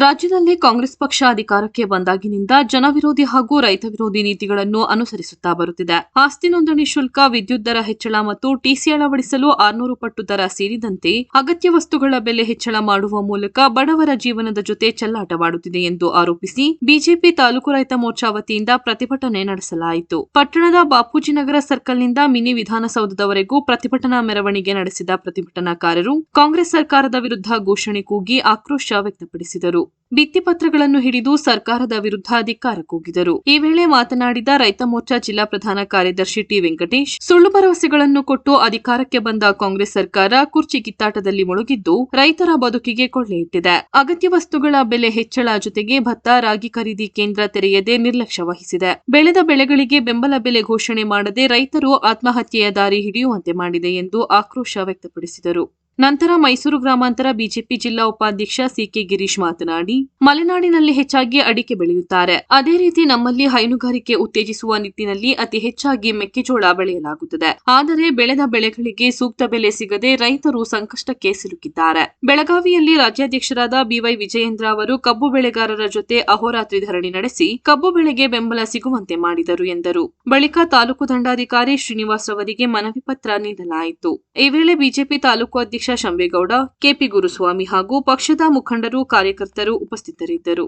ರಾಜ್ಯದಲ್ಲಿ ಕಾಂಗ್ರೆಸ್ ಪಕ್ಷ ಅಧಿಕಾರಕ್ಕೆ ಬಂದಾಗಿನಿಂದ ಜನವಿರೋಧಿ ಹಾಗೂ ರೈತ ವಿರೋಧಿ ನೀತಿಗಳನ್ನು ಅನುಸರಿಸುತ್ತಾ ಬರುತ್ತಿದೆ. ಆಸ್ತಿ ನೋಂದಣಿ ಶುಲ್ಕ, ವಿದ್ಯುತ್ ದರ ಹೆಚ್ಚಳ ಮತ್ತು ಟಿಸಿ ಅಳವಡಿಸಲು 600 ಪಟ್ಟು ದರ ಸೇರಿದಂತೆ ಅಗತ್ಯ ವಸ್ತುಗಳ ಬೆಲೆ ಹೆಚ್ಚಳ ಮಾಡುವ ಮೂಲಕ ಬಡವರ ಜೀವನದ ಜೊತೆ ಚೆಲ್ಲಾಟವಾಡುತ್ತಿದೆ ಎಂದು ಆರೋಪಿಸಿ ಬಿಜೆಪಿ ತಾಲೂಕು ರೈತ ಮೋರ್ಚಾ ವತಿಯಿಂದ ಪ್ರತಿಭಟನೆ ನಡೆಸಲಾಯಿತು. ಪಟ್ಟಣದ ಬಾಪೂಜಿನಗರ ಸರ್ಕಲ್ನಿಂದ ಮಿನಿ ವಿಧಾನಸೌಧದವರೆಗೂ ಪ್ರತಿಭಟನಾ ಮೆರವಣಿಗೆ ನಡೆಸಿದ ಪ್ರತಿಭಟನಾಕಾರರು ಕಾಂಗ್ರೆಸ್ ಸರ್ಕಾರದ ವಿರುದ್ಧ ಘೋಷಣೆ ಕೂಗಿ ಆಕ್ರೋಶ ವ್ಯಕ್ತಪಡಿಸಿದರು. ಭಿತ್ತಿಪತ್ರಗಳನ್ನು ಹಿಡಿದು ಸರ್ಕಾರದ ವಿರುದ್ಧ ಧಿಕ್ಕಾರ ಕೂಗಿದರು. ಈ ವೇಳೆ ಮಾತನಾಡಿದ ರೈತ ಮೋರ್ಚಾ ಜಿಲ್ಲಾ ಪ್ರಧಾನ ಕಾರ್ಯದರ್ಶಿ ಟಿ ವೆಂಕಟೇಶ್, ಸುಳ್ಳು ಭರವಸೆಗಳನ್ನು ಕೊಟ್ಟು ಅಧಿಕಾರಕ್ಕೆ ಬಂದ ಕಾಂಗ್ರೆಸ್ ಸರ್ಕಾರ ಕುರ್ಚಿ ಕಿತ್ತಾಟದಲ್ಲಿ ಮುಳುಗಿದ್ದು ರೈತರ ಬದುಕಿಗೆ ಕೊಳ್ಳೆ ಇಟ್ಟಿದೆ. ಅಗತ್ಯ ವಸ್ತುಗಳ ಬೆಲೆ ಹೆಚ್ಚಳ ಜೊತೆಗೆ ಭತ್ತ, ರಾಗಿ ಖರೀದಿ ಕೇಂದ್ರ ತೆರೆಯದೆ ನಿರ್ಲಕ್ಷ್ಯ ವಹಿಸಿದೆ. ಬೆಳೆದ ಬೆಳೆಗಳಿಗೆ ಬೆಂಬಲ ಬೆಲೆ ಘೋಷಣೆ ಮಾಡದೆ ರೈತರು ಆತ್ಮಹತ್ಯೆಯ ದಾರಿ ಹಿಡಿಯುವಂತೆ ಮಾಡಿದೆ ಎಂದು ಆಕ್ರೋಶ ವ್ಯಕ್ತಪಡಿಸಿದರು. ನಂತರ ಮೈಸೂರು ಗ್ರಾಮಾಂತರ ಬಿಜೆಪಿ ಜಿಲ್ಲಾ ಉಪಾಧ್ಯಕ್ಷ ಸಿಕೆ ಗಿರೀಶ್ ಮಾತನಾಡಿ, ಮಲೆನಾಡಿನಲ್ಲಿ ಹೆಚ್ಚಾಗಿ ಅಡಿಕೆ ಬೆಳೆಯುತ್ತಾರೆ. ಅದೇ ರೀತಿ ನಮ್ಮಲ್ಲಿ ಹೈನುಗಾರಿಕೆ ಉತ್ತೇಜಿಸುವ ನಿಟ್ಟಿನಲ್ಲಿ ಅತಿ ಹೆಚ್ಚಾಗಿ ಮೆಕ್ಕೆಜೋಳ ಬೆಳೆಯಲಾಗುತ್ತದೆ. ಆದರೆ ಬೆಳೆದ ಬೆಳೆಗಳಿಗೆ ಸೂಕ್ತ ಬೆಲೆ ಸಿಗದೆ ರೈತರು ಸಂಕಷ್ಟಕ್ಕೆ ಸಿಲುಕಿದ್ದಾರೆ. ಬೆಳಗಾವಿಯಲ್ಲಿ ರಾಜ್ಯಾಧ್ಯಕ್ಷರಾದ ಬಿವೈ ವಿಜಯೇಂದ್ರ ಅವರು ಕಬ್ಬು ಬೆಳೆಗಾರರ ಜೊತೆ ಅಹೋರಾತ್ರಿ ಧರಣಿ ನಡೆಸಿ ಕಬ್ಬು ಬೆಳೆಗೆ ಬೆಂಬಲ ಸಿಗುವಂತೆ ಮಾಡಿದರು ಎಂದರು. ಬಳಿಕ ತಾಲೂಕು ದಂಡಾಧಿಕಾರಿ ಶ್ರೀನಿವಾಸ್ ಅವರಿಗೆ ಮನವಿ ಪತ್ರ ನೀಡಲಾಯಿತು. ಈ ವೇಳೆ ಬಿಜೆಪಿ ತಾಲೂಕು ಅಧ್ಯಕ್ಷ ಶಂಬೇಗೌಡ, ಕೆಪಿ ಗುರುಸ್ವಾಮಿ ಹಾಗೂ ಪಕ್ಷದ ಮುಖಂಡರು, ಕಾರ್ಯಕರ್ತರು ಉಪಸ್ಥಿತರಿದ್ದರು.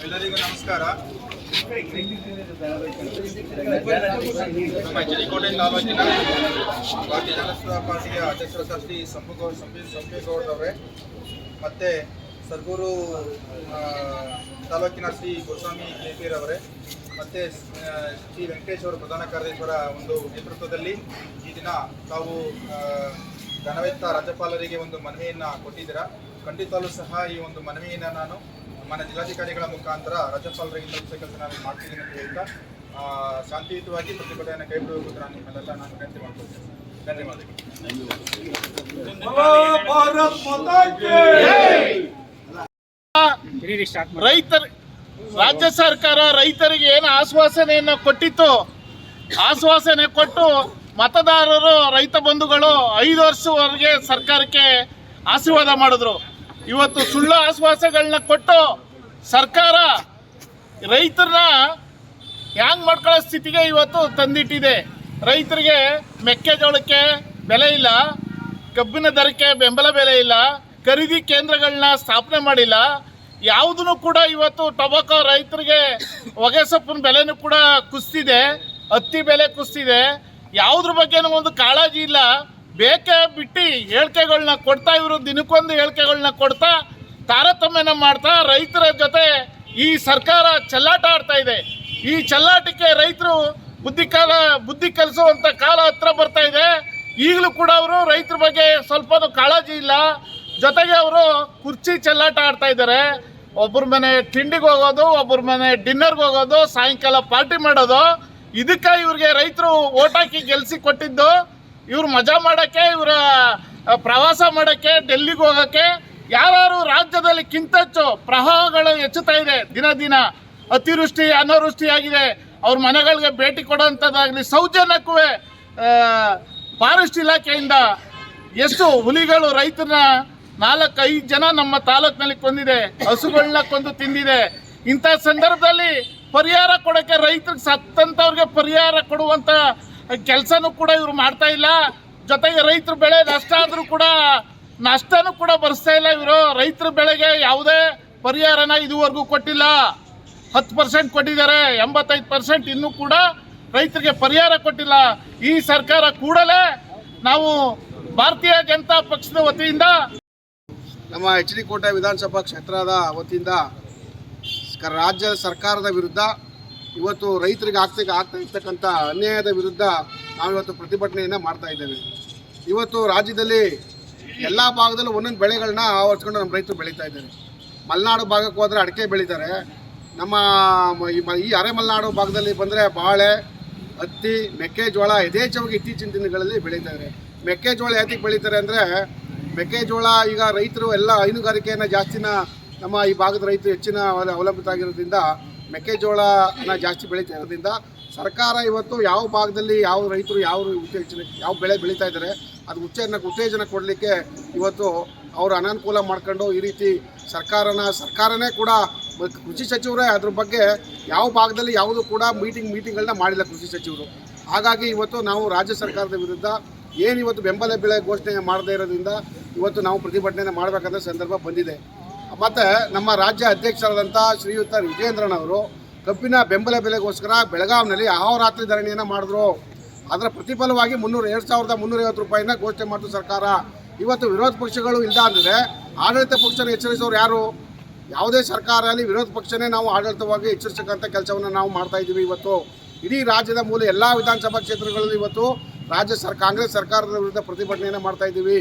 ಎಲ್ಲರಿಗೂ ನಮಸ್ಕಾರ. ನಮ್ಮ ಚಿರಿಕೋಟೆ ತಾಲೂಕಿನ ಭಾರತೀಯ ಜನತಾ ಪಾರ್ಟಿಯ ಅಧ್ಯಕ್ಷರ ಶ್ರೀ ಸಂಬೇಗೌಡರವರೇ, ಮತ್ತೆ ಸರ್ಗೂರು ತಾಲೂಕಿನ ಶ್ರೀ ಗುರುಸ್ವಾಮಿ ಕೆಪಿರವರೇ, ಮತ್ತು ಶ್ರೀ ವೆಂಕಟೇಶ್ ಅವರ ಪ್ರಧಾನ ಕಾರ್ಯದರ್ಶಿಯವರ ಒಂದು ನೇತೃತ್ವದಲ್ಲಿ ಈ ದಿನ ತಾವು ಘನವೆತ್ತ ರಾಜ್ಯಪಾಲರಿಗೆ ಒಂದು ಮನವಿಯನ್ನು ಕೊಟ್ಟಿದ್ದೀರಾ. ಖಂಡಿತವೂ ಸಹ ಈ ಒಂದು ಮನವಿಯನ್ನು ನಾನು ನನ್ನ ಜಿಲ್ಲಾಧಿಕಾರಿಗಳ ಮುಖಾಂತರ ರಾಜ್ಯಪಾಲರಿಗೆ ತಲುಪಿಸೋಕೆ ನಾನು ಮಾಡ್ತೀನಿ ಅಂತ ಹೇಳ್ತಾ ಶಾಂತಿಯುತವಾಗಿ ಪ್ರತಿಭಟನೆಯನ್ನು ಕೈಬಿಡುವುದು ನಾನು ನಿಮ್ಮೆಲ್ಲ ನಾನು ವಿನಂತಿ ಮಾಡ್ಕೊಳ್ತೇನೆ. ಧನ್ಯವಾದಗಳು. ರಾಜ್ಯ ಸರ್ಕಾರ ರೈತರಿಗೆ ಏನು ಆಶ್ವಾಸನೆಯನ್ನು ಕೊಟ್ಟಿತ್ತು, ಆಶ್ವಾಸನೆ ಕೊಟ್ಟು ಮತದಾರರು, ರೈತ ಬಂಧುಗಳು 5 ವರ್ಷವರೆಗೆ ಸರ್ಕಾರಕ್ಕೆ ಆಶೀರ್ವಾದ ಮಾಡಿದ್ರು. ಇವತ್ತು ಸುಳ್ಳು ಆಶ್ವಾಸಗಳನ್ನ ಕೊಟ್ಟು ಸರ್ಕಾರ ರೈತರನ್ನ ಹ್ಯಾಂಗ್ ಮಾಡ್ಕೊಳ್ಳೋ ಸ್ಥಿತಿಗೆ ಇವತ್ತು ತಂದಿಟ್ಟಿದೆ. ರೈತರಿಗೆ ಮೆಕ್ಕೆಜೋಳಕ್ಕೆ ಬೆಲೆ ಇಲ್ಲ, ಕಬ್ಬಿನ ದರಕ್ಕೆ ಬೆಂಬಲ ಬೆಲೆ ಇಲ್ಲ, ಖರೀದಿ ಕೇಂದ್ರಗಳನ್ನ ಸ್ಥಾಪನೆ ಮಾಡಿಲ್ಲ. ಯಾವುದನ್ನು ಕೂಡ ಇವತ್ತು ಟೊಬಾಕೋ ರೈತರಿಗೆ ಹೊಗೆ ಸೊಪ್ಪಿನ ಬೆಲೆನೂ ಕೂಡ ಕುಸಿದಿದೆ, ಹತ್ತಿ ಬೆಲೆ ಕುಸಿದಿದೆ. ಯಾವುದ್ರ ಬಗ್ಗೆನೂ ಒಂದು ಕಾಳಜಿ ಇಲ್ಲ. ಬೇಕೇ ಬಿಟ್ಟು ಹೇಳಿಕೆಗಳನ್ನ ಕೊಡ್ತಾ, ಇವರು ದಿನಕ್ಕೊಂದು ಹೇಳಿಕೆಗಳನ್ನ ಕೊಡ್ತಾ ತಾರತಮ್ಯನ ಮಾಡ್ತಾ ರೈತರ ಜೊತೆ ಈ ಸರ್ಕಾರ ಚೆಲ್ಲಾಟ ಆಡ್ತಾ ಇದೆ. ಈ ಚೆಲ್ಲಾಟಕ್ಕೆ ರೈತರು ಬುದ್ಧಿ ಕಲಿಸುವಂಥ ಕಾಲ ಹತ್ರ ಬರ್ತಾ ಇದೆ. ಈಗಲೂ ಕೂಡ ಅವರು ರೈತರ ಬಗ್ಗೆ ಸ್ವಲ್ಪನೂ ಕಾಳಜಿ ಇಲ್ಲ. ಜೊತೆಗೆ ಅವರು ಕುರ್ಚಿ ಚೆಲ್ಲಾಟ ಆಡ್ತಾ ಇದ್ದಾರೆ. ಒಬ್ಬರ ಮನೆ ತಿಂಡಿಗೆ ಹೋಗೋದು, ಒಬ್ಬರ ಮನೆ ಡಿನ್ನರ್ಗೆ ಹೋಗೋದು, ಸಾಯಂಕಾಲ ಪಾರ್ಟಿ ಮಾಡೋದು. ಇದಕ್ಕೆ ಇವ್ರಿಗೆ ರೈತರು ಓಟ್ ಹಾಕಿ ಗೆಲ್ಲಿಸಿ ಕೊಟ್ಟಿದ್ದು. ಇವ್ರು ಮಜಾ ಮಾಡೋಕ್ಕೆ, ಇವರ ಪ್ರವಾಸ ಮಾಡೋಕ್ಕೆ, ಡೆಲ್ಲಿಗೆ ಹೋಗೋಕ್ಕೆ. ಯಾರು ರಾಜ್ಯದಲ್ಲಿ ಕಿಂತಚ್ಚು ಪ್ರವಾಹಗಳು ಹೆಚ್ಚುತ್ತಾ ಇದೆ. ದಿನ ದಿನ ಅತಿವೃಷ್ಟಿ ಅನಾವೃಷ್ಟಿ ಆಗಿದೆ. ಅವ್ರ ಮನೆಗಳಿಗೆ ಭೇಟಿ ಕೊಡೋಂಥದ್ದಾಗಲಿ, ಸೌಜನ್ಯಕ್ಕೂ ಫಾರೆಸ್ಟ್ ಇಲಾಖೆಯಿಂದ ಎಷ್ಟು ಹುಲಿಗಳು ರೈತರನ್ನ 4-5 ಜನ ನಮ್ಮ ತಾಲೂಕಿನಲ್ಲಿ ಕೊಂದಿದೆ, ಹಸುಗಳನ್ನ ಕೊಂದು ತಿಂದಿದೆ. ಇಂಥ ಸಂದರ್ಭದಲ್ಲಿ ಪರಿಹಾರ ಕೊಡೋಕ್ಕೆ, ರೈತರಿಗೆ ಸತ್ತಂಥವ್ರಿಗೆ ಪರಿಹಾರ ಕೊಡುವಂಥ ಕೆಲಸನೂ ಕೂಡ ಇವರು ಮಾಡ್ತಾ ಇಲ್ಲ. ಜೊತೆಗೆ ರೈತರ ಬೆಳೆ ನಷ್ಟ ಆದರೂ ಕೂಡ ನಷ್ಟನೂ ಕೂಡ ಭರಿಸ್ತಾ ಇಲ್ಲ. ಇವರು ರೈತರ ಬೆಳೆಗೆ ಯಾವುದೇ ಪರಿಹಾರನ ಇದುವರೆಗೂ ಕೊಟ್ಟಿಲ್ಲ. 10% ಕೊಟ್ಟಿದ್ದಾರೆ, 85% ಇನ್ನೂ ಕೂಡ ರೈತರಿಗೆ ಪರಿಹಾರ ಕೊಟ್ಟಿಲ್ಲ. ಈ ಸರ್ಕಾರ ಕೂಡಲೇ ನಾವು ಭಾರತೀಯ ಜನತಾ ಪಕ್ಷದ ವತಿಯಿಂದ, ನಮ್ಮ ಎಚ್.ಡಿ. ಕೋಟೆ ವಿಧಾನಸಭಾ ಕ್ಷೇತ್ರದ ವತಿಯಿಂದ ರಾಜ್ಯ ಸರ್ಕಾರದ ವಿರುದ್ಧ ಇವತ್ತು ರೈತರಿಗೆ ಆಗ್ತಾ ಇರ್ತಕ್ಕಂಥ ಅನ್ಯಾಯದ ವಿರುದ್ಧ ನಾವಿವತ್ತು ಪ್ರತಿಭಟನೆಯನ್ನು ಮಾಡ್ತಾ ಇದ್ದೇವೆ. ಇವತ್ತು ರಾಜ್ಯದಲ್ಲಿ ಎಲ್ಲ ಭಾಗದಲ್ಲೂ ಒಂದೊಂದು ಬೆಳೆಗಳನ್ನ ಆವರಿಸ್ಕೊಂಡು ನಮ್ಮ ರೈತರು ಬೆಳೀತಾ ಇದ್ದಾರೆ. ಮಲೆನಾಡು ಭಾಗಕ್ಕೆ ಹೋದರೆ ಅಡಿಕೆ ಬೆಳೀತಾರೆ. ನಮ್ಮ ಈ ಅರೆ ಮಲೆನಾಡು ಭಾಗದಲ್ಲಿ ಬಂದರೆ ಬಾಳೆ, ಹತ್ತಿ, ಮೆಕ್ಕೆಜೋಳ ಯಥೇಚ್ಛವಾಗಿ ಇತ್ತೀಚಿನ ದಿನಗಳಲ್ಲಿ ಬೆಳೀತಾ ಇದ್ದಾರೆ. ಮೆಕ್ಕೆಜೋಳ ಯಾತಿಗೆ ಬೆಳೀತಾರೆ ಅಂದರೆ, ಮೆಕ್ಕೆಜೋಳ ಈಗ ರೈತರು ಎಲ್ಲ ಹೈನುಗಾರಿಕೆಯನ್ನು ಜಾಸ್ತಿನ ನಮ್ಮ ಈ ಭಾಗದ ರೈತರು ಹೆಚ್ಚಿನ ಅವಲಂಬಿತ ಆಗಿರೋದ್ರಿಂದ ಮೆಕ್ಕೆಜೋಳನ ಜಾಸ್ತಿ ಬೆಳೀತಾ ಇರೋದ್ರಿಂದ ಸರ್ಕಾರ ಇವತ್ತು ಯಾವ ಭಾಗದಲ್ಲಿ ಯಾವ ರೈತರು ಯಾವ ಬೆಳೆ ಬೆಳೀತಾ ಇದ್ದಾರೆ ಅದು ಉತ್ತೇಜನ ಕೊಡಲಿಕ್ಕೆ ಇವತ್ತು ಅವರು ಅನಾನುಕೂಲ ಮಾಡ್ಕೊಂಡು ಈ ರೀತಿ ಸರ್ಕಾರನೇ ಕೂಡ ಕೃಷಿ ಸಚಿವರೇ ಅದ್ರ ಬಗ್ಗೆ ಯಾವ ಭಾಗದಲ್ಲಿ ಯಾವುದು ಕೂಡ ಮೀಟಿಂಗ್ಗಳನ್ನ ಮಾಡಿಲ್ಲ ಕೃಷಿ ಸಚಿವರು. ಹಾಗಾಗಿ ಇವತ್ತು ನಾವು ರಾಜ್ಯ ಸರ್ಕಾರದ ವಿರುದ್ಧ ಇವತ್ತು ಬೆಂಬಲ ಬೆಲೆ ಘೋಷಣೆ ಮಾಡದೇ ಇರೋದ್ರಿಂದ ಇವತ್ತು ನಾವು ಪ್ರತಿಭಟನೆ ಮಾಡಬೇಕಂತ ಸಂದರ್ಭ ಬಂದಿದೆ. ಮತ್ತು ನಮ್ಮ ರಾಜ್ಯ ಅಧ್ಯಕ್ಷರಾದಂಥ ಶ್ರೀಯುತ ವಿಜಯೇಂದ್ರನವರು ಕಬ್ಬಿನ ಬೆಂಬಲ ಬೆಲೆಗೋಸ್ಕರ ಬೆಳಗಾವಿನಲ್ಲಿ ಅಹೋರಾತ್ರಿ ಧರಣಿಯನ್ನು ಮಾಡಿದ್ರು. ಅದರ ಪ್ರತಿಫಲವಾಗಿ 2,350 ರೂಪಾಯಿನ ಘೋಷಣೆ ಮಾಡಿತು ಸರ್ಕಾರ. ಇವತ್ತು ವಿರೋಧ ಪಕ್ಷಗಳು ಇಲ್ಲ ಅಂದರೆ ಆಡಳಿತ ಪಕ್ಷನ ಎಚ್ಚರಿಸೋರು ಯಾರು? ಯಾವುದೇ ಸರ್ಕಾರ ಆಗಲಿ ವಿರೋಧ ಪಕ್ಷನೇ ನಾವು ಆಡಳಿತವಾಗಿ ಎಚ್ಚರಿಸತಕ್ಕಂಥ ಕೆಲಸವನ್ನು ನಾವು ಮಾಡ್ತಾ ಇದ್ದೀವಿ. ಇವತ್ತು ಇಡೀ ರಾಜ್ಯದ ಮೂಲ ಎಲ್ಲ ವಿಧಾನಸಭಾ ಕ್ಷೇತ್ರಗಳಲ್ಲಿ ಇವತ್ತು ಕಾಂಗ್ರೆಸ್ ಸರ್ಕಾರದ ವಿರುದ್ಧ ಪ್ರತಿಭಟನೆಯನ್ನು ಮಾಡ್ತಾ ಇದ್ದೀವಿ.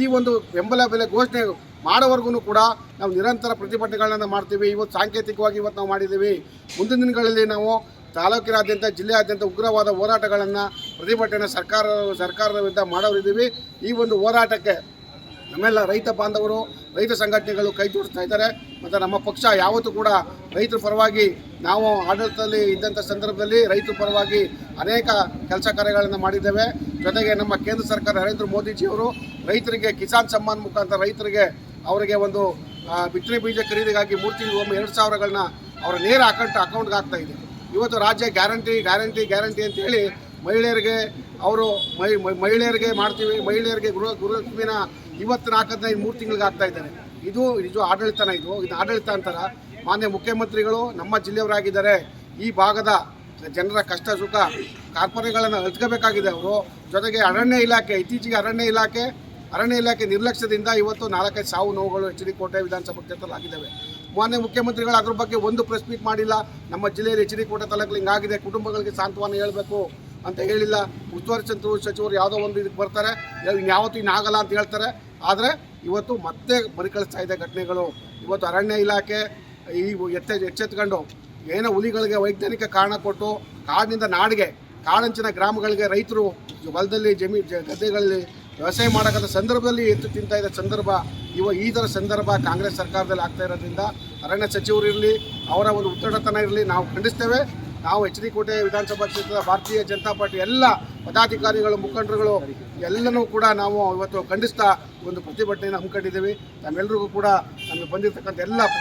ಈ ಒಂದು ಬೆಂಬಲ ಬೆಲೆ ಘೋಷಣೆ ಮಾಡೋವರೆಗೂ ಕೂಡ ನಾವು ನಿರಂತರ ಪ್ರತಿಭಟನೆಗಳನ್ನು ಮಾಡ್ತೀವಿ. ಇವತ್ತು ಸಾಂಕೇತಿಕವಾಗಿ ನಾವು ಮಾಡಿದ್ದೀವಿ. ಮುಂದಿನ ದಿನಗಳಲ್ಲಿ ನಾವು ತಾಲೂಕಿನಾದ್ಯಂತ ಜಿಲ್ಲೆಯಾದ್ಯಂತ ಉಗ್ರವಾದ ಹೋರಾಟಗಳನ್ನು ಪ್ರತಿಭಟನೆ ಸರ್ಕಾರದ ವಿರುದ್ಧ ಮಾಡೋರಿದ್ದೀವಿ. ಈ ಒಂದು ಹೋರಾಟಕ್ಕೆ ನಮ್ಮೆಲ್ಲ ರೈತ ಬಾಂಧವರು, ರೈತ ಸಂಘಟನೆಗಳು ಕೈ ಜೋಡಿಸ್ತಾ ಇದ್ದಾರೆ. ಮತ್ತು ನಮ್ಮ ಪಕ್ಷ ಯಾವತ್ತೂ ಕೂಡ ರೈತರ ಪರವಾಗಿ ನಾವು ಆಡಳಿತದಲ್ಲಿ ಇದ್ದಂಥ ಸಂದರ್ಭದಲ್ಲಿ ರೈತರ ಪರವಾಗಿ ಅನೇಕ ಕೆಲಸ ಕಾರ್ಯಗಳನ್ನು ಮಾಡಿದ್ದೇವೆ. ಜೊತೆಗೆ ನಮ್ಮ ಕೇಂದ್ರ ಸರ್ಕಾರ ನರೇಂದ್ರ ಮೋದಿಜಿಯವರು ರೈತರಿಗೆ ಕಿಸಾನ್ ಸಮ್ಮಾನ್ ಮುಖಾಂತರ ರೈತರಿಗೆ ಅವರಿಗೆ ಒಂದು ಬಿತ್ತನೆ ಬೀಜ ಖರೀದಿಗಾಗಿ 3 ತಿಂಗಳಿಗೊಮ್ಮೆ 2,000ಗಳನ್ನ ಅವರ ನೇರ ಅಕೌಂಟ್ಗೆ ಆಗ್ತಾ ಇದೆ. ಇವತ್ತು ರಾಜ್ಯ ಗ್ಯಾರಂಟಿ ಅಂತೇಳಿ ಮಹಿಳೆಯರಿಗೆ ಮಹಿಳೆಯರಿಗೆ ಮಾಡ್ತೀವಿ, ಮಹಿಳೆಯರಿಗೆ ಗೃಹಲಕ್ಷ್ಮಿನ ಇವತ್ತಿನ ಹಾಕಿದ್ರೆ 3 ತಿಂಗಳಿಗೆ ಆಗ್ತಾ ಇದ್ದಾರೆ. ಇದು ಆಡಳಿತನ ಇದು ಆಡಳಿತ ಅಂತಾರ? ಮಾನ್ಯ ಮುಖ್ಯಮಂತ್ರಿಗಳು ನಮ್ಮ ಜಿಲ್ಲೆಯವರಾಗಿದ್ದಾರೆ. ಈ ಭಾಗದ ಜನರ ಕಷ್ಟ ಸುಖ ಕಾರ್ಪೊರೇಟ್ಗಳನ್ನು ಅಳ್ಕೋಬೇಕಾಗಿದೆ ಅವರು. ಜೊತೆಗೆ ಇತ್ತೀಚೆಗೆ ಅರಣ್ಯ ಇಲಾಖೆ ನಿರ್ಲಕ್ಷ್ಯದಿಂದ ಇವತ್ತು 4-5 ಸಾವು ನೋವುಗಳು ಎಚ್ ಡಿ ಕೋಟೆ ವಿಧಾನಸಭಾ ಕ್ಷೇತ್ರದಲ್ಲಿ ಆಗಿದ್ದಾವೆ. ಮಾನ್ಯ ಮುಖ್ಯಮಂತ್ರಿಗಳು ಅದ್ರ ಬಗ್ಗೆ ಒಂದು ಪ್ರೆಸ್ ಮೀಟ್ ಮಾಡಿಲ್ಲ. ನಮ್ಮ ಜಿಲ್ಲೆಯಲ್ಲಿ ಎಚ್ ಡಿ ಕೋಟೆ ತಾಲೂಕಲ್ಲಿ ಹಿಂಗಾಗಿದೆ, ಕುಟುಂಬಗಳಿಗೆ ಸಾಂತ್ವನ ಹೇಳಬೇಕು ಅಂತ ಹೇಳಿಲ್ಲ. ಉಸ್ತುವಾರಿ ಸಚಿವರು ಯಾವುದೋ ಒಂದು ಇದಕ್ಕೆ ಬರ್ತಾರೆ, ಯಾವತ್ತೂ ಇನ್ನಾಗಲ್ಲ ಅಂತ ಹೇಳ್ತಾರೆ. ಆದರೆ ಇವತ್ತು ಮತ್ತೆ ಮರುಕಳಿಸ್ತಾ ಇದೆ ಘಟನೆಗಳು. ಇವತ್ತು ಅರಣ್ಯ ಇಲಾಖೆ ಎಚ್ಚೆತ್ಕೊಂಡು ಏನೋ ಹುಲಿಗಳಿಗೆ ವೈಜ್ಞಾನಿಕ ಕಾರಣ ಕೊಟ್ಟು ಕಾಡಿನಿಂದ ನಾಡಿಗೆ ಕಾಡಂಚಿನ ಗ್ರಾಮಗಳಿಗೆ ರೈತರು ಹೊಲದಲ್ಲಿ ಗದ್ದೆಗಳಲ್ಲಿ ವ್ಯವಸಾಯ ಮಾಡೋಕ್ಕಂಥ ಸಂದರ್ಭದಲ್ಲಿ ಎತ್ತು ತಿಂತಾ ಇದ್ದ ಸಂದರ್ಭ ಈ ಥರ ಸಂದರ್ಭ ಕಾಂಗ್ರೆಸ್ ಸರ್ಕಾರದಲ್ಲಿ ಆಗ್ತಾ ಇರೋದ್ರಿಂದ ಅರಣ್ಯ ಸಚಿವರು ಇರಲಿ, ಅವರ ಒಂದು ಉತ್ತಡತನ ಇರಲಿ, ನಾವು ಖಂಡಿಸ್ತೇವೆ. ನಾವು ಎಚ್ ಡಿ ಕೋಟೆ ವಿಧಾನಸಭಾ ಕ್ಷೇತ್ರದ ಭಾರತೀಯ ಜನತಾ ಪಾರ್ಟಿ ಎಲ್ಲ ಪದಾಧಿಕಾರಿಗಳು, ಮುಖಂಡರುಗಳು ಎಲ್ಲನೂ ಕೂಡ ನಾವು ಇವತ್ತು ಖಂಡಿಸ್ತಾ ಒಂದು ಪ್ರತಿಭಟನೆಯನ್ನು ಹಮ್ಮಿಕೊಂಡಿದ್ದೀವಿ. ನಮ್ಮೆಲ್ಲರಿಗೂ ಕೂಡ ನಮಗೆ ಬಂದಿರತಕ್ಕಂಥ ಎಲ್ಲ